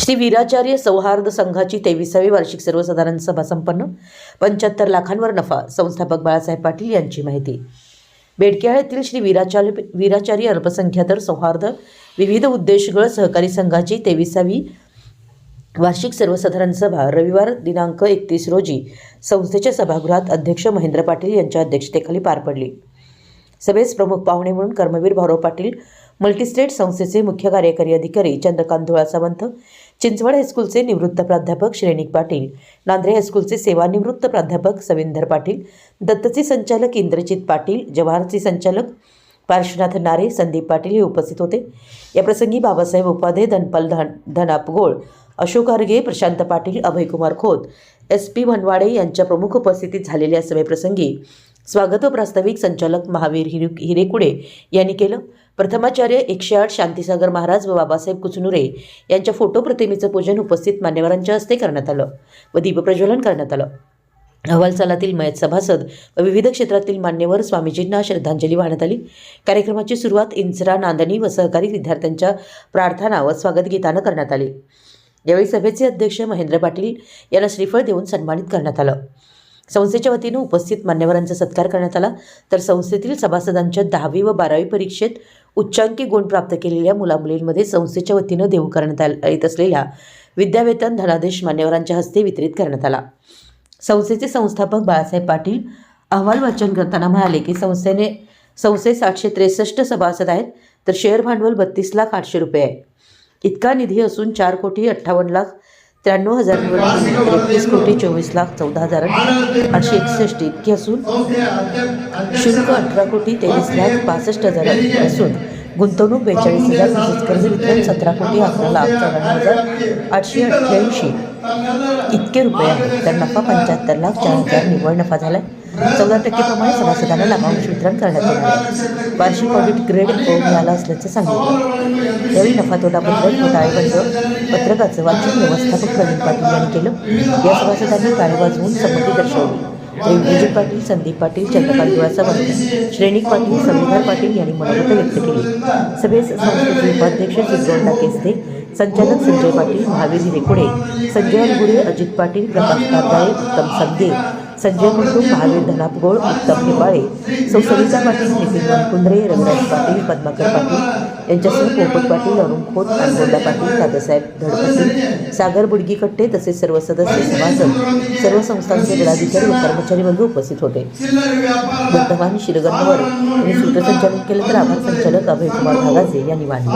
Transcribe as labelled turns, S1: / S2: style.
S1: श्री वीराचार्य सौहार्द संघाची 23वी वार्षिक सर्वसाधारण सभा संपन्न. 75 लाखांवर नफा. संस्थापक बाळासाहेब पाटील यांची माहिती. बेडकियाळ येथील श्री वीराचार्य अल्पसंख्यातर सौहार्द विविध उद्देशगळ सहकारी संघाची 23वी वार्षिक सर्वसाधारण सभा रविवार दिनांक 31 रोजी संस्थेच्या सभागृहात अध्यक्ष महेंद्र पाटील यांच्या अध्यक्षतेखाली पार पडली. सभेस प्रमुख पाहुणे म्हणून कर्मवीर भाऊराव पाटील मल्टीस्टेट संस्थेचे मुख्य कार्यकारी अधिकारी चंद्रकांत धुळा सावंत, चिंचवड हायस्कूलचे निवृत्त प्राध्यापक श्रेणिक पाटील, नांद्रे हायस्कूलचे सेवानिवृत्त प्राध्यापक सविंदर पाटील, दत्तचे संचालक इंद्रजित पाटील, जवाहरचे संचालक पार्श्वनाथ नारे, संदीप पाटील हे उपस्थित होते. याप्रसंगी बाबासाहेब उपाध्ये, धनपाल धनापगोळ, अशोक आर्गे, प्रशांत पाटील, अभयकुमार खोत, SP मनवाडे यांच्या प्रमुख उपस्थितीत झालेल्या सभेप्रसंगी स्वागत व प्रास्ताविक संचालक महावीर हिरेकुडे यांनी केलं. प्रथमाचार्य 108 शांतीसागर महाराज व बाबासाहेब कुचनुरे यांच्या फोटो प्रतिमेचं पूजन उपस्थित मान्यवरांच्या हस्ते करण्यात आलं व दीपप्रज्वलन करण्यात आलं. अहवालसालातील मयत सभासद व विविध क्षेत्रातील मान्यवर स्वामीजींना श्रद्धांजली वाहण्यात आली. कार्यक्रमाची सुरुवात इंचरा नांदणी व सहकारी विद्यार्थ्यांच्या प्रार्थना व स्वागत गीतानं करण्यात आली. यावेळी सभेचे अध्यक्ष महेंद्र पाटील यांना श्रीफळ देऊन सन्मानित करण्यात आलं. संस्थेच्या वतीनं उपस्थित मान्यवरांचा सत्कार करण्यात आला. तर संस्थेतील सभासदांच्या 10वी व 12वी परीक्षेत उच्चांकी गुण प्राप्त केलेल्या मुलामुलींमध्ये संस्थेच्या वतीनं देऊ करण्यात येत असलेल्या विद्यावेतन धनादेश मान्यवरांच्या हस्ते वितरित करण्यात आला. संस्थेचे संस्थापक बाळासाहेब पाटील अहवाल वाचन करताना म्हणाले की संस्थेत 763 सभासद आहेत, तर शेअर भांडवल 32,800,000 रुपये आहे. इतका निधी असून 4,58,93,000 निवडणूक 31,24,14,861 इतकी असून शुल्क 18,23,65,000 असून गुंतवणूक 42,000 तसेच कर्ज वितरण 17,11,11,888 इतके रुपये आहेत. तर नफा 75,04,000 निव्वळ नफा झाला. 14% प्रमाणे सभासदांना लाभांश वितरण करण्यात येणार आहे. वार्षिक ऑडिट ग्रेड O मिळाला असल्याचं सांगितलं. यावेळी नफा तोटा पत्रक व ताळेबंद पत्रकाचं वाचन व्यवस्थापक प्रवीण पाटील यांनी केलं. या सभासदांनी टाळे वाजवून संमती दर्शवली. इंद्रजित पाटील, संदीप पाटील, चंद्रकांत धुळा सावंत, श्रेणिक पाटील, सविंदर पाटील यांनी मनोगत व्यक्त केली. सभेस संस्थेचे उपाध्यक्ष चित्रवंडा केस्ते, संचालक संजय पाटील, महावीर हिरेकुडे, संजय अलगुरे, अजित पाटील, प्रकाश कारदाळे, उत्तम संगे, संजय मुंडू, महावीर धनापगोळ, उत्तम हेबाळे, सविता पाटील, नितीन वनकुंद्रे, रविराज पाटील, पद्माकर पाटील यांच्यासह पोपट पाटील, अरुण खोत, अनगोंडा पाटील, दादासाहेब धडपती, सागर बुडगीकट्टे तसेच सर्व सदस्य, सभासद, सर्व संस्थांचे पदाधिकारी व कर्मचारी वर्ग उपस्थित होते. वर्धमान शिरगन्नवर यांनी सूत्रसंचालन केलं, तर आभार संचालक अभयकुमार भागाचे यांनी मानले.